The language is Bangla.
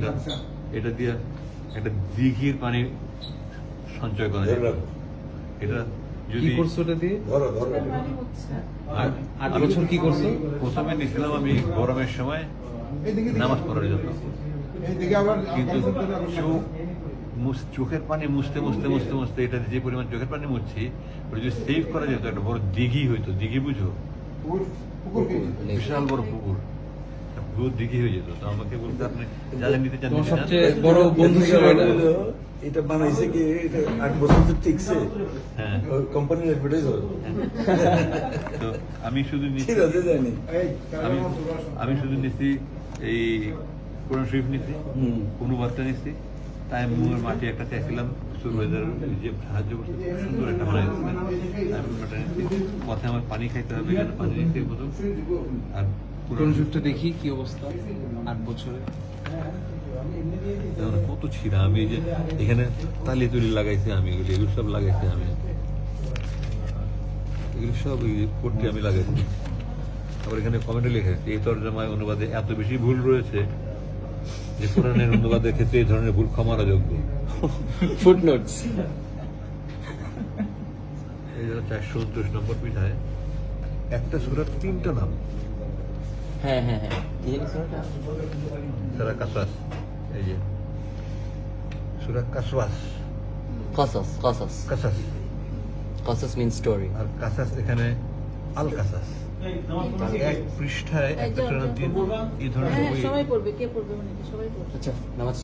গামছা এটা দিয়ে একটা দিঘির পানি সঞ্চয় করা যায়। এটা কি যদি করছো এটা দিয়ে? আর- 8 বছর কি করছো? প্রথমে নিয়েছিলাম আমি গরমের সময় নামাজ পড়ার জন্য, কিন্তু চোখের পানি মুছতে মুছতে মুছতে মুছতে এটা যে পরিমাণ চোখের পানি মুছছি ওটা যদি সেভ করা যেত একটা বড় দিঘি হইতো। দিঘি বুঝো? বিশাল বড় পুকুর, একটা পুরো দিঘি হয়ে যেত। তো আমাকে বলতে আপনি যা যা নিতে চান তোমার নিতে চান। সবচেয়ে বড় বন্ধু ছিল এটা? এটা বানাইছে কি? এটা 8 বছর তো টিকছে। হ্যাঁ। কোম্পানির অ্যাডভার্টাইজ হয়। তো আমি শুধু নিচ্ছি, ঠিক আছে, জানি। আমি শুধু নিচ্ছি এই কোরআন শরীফ নিচ্ছি, অনুবাদটা নিচ্ছি, তাই মুয়ের মাটি একটা চাইছিলাম, সুরবাজার যে সাহায্য করছে খুব সুন্দর একটা বানাই দিচ্ছিলেন, আমি ওটা নিচ্ছি। পথে আমার পানি খাইতে হবে, এখানে পানি নিচ্ছি বোধ। আর কোন যুগটা দেখি কি অবস্থা 8 বছরে। দেখুন কত ছিঁড়া। আমি এই যে এখানে তালি তুলি লাগাইছি, আমি এগুলো সব লাগাইছি, আমি এগুলো সব পড়তে আমি লাগাইছি। আবার এখানে কমেন্টে লিখে এই তর্জমায় অনুবাদে এত বেশি ভুল রয়েছে যে কোরআনের অনুবাদের ক্ষেত্রে এই ধরনের ভুল ক্ষমার যোগ্য। ফুটনোটস। এই জন্য 429 নম্বর পৃষ্ঠায় একটা সূরার 3টা নাম। হ্যাঁ হ্যাঁ হ্যাঁ, কি জানি শোনাটা? সূরা কাসাস, এই যে সূরা কাসওয়াস, কসস কসস কাসাস, কসস মিন স্টোরি। আর কাসাস এখানে আল কাসাস। এক পৃষ্ঠায় একটা সূরার 3 এই ধরনের বই। সবাই পড়বে, কে পড়বে মানে কি সবাই পড়বে। আচ্ছা, নামাজ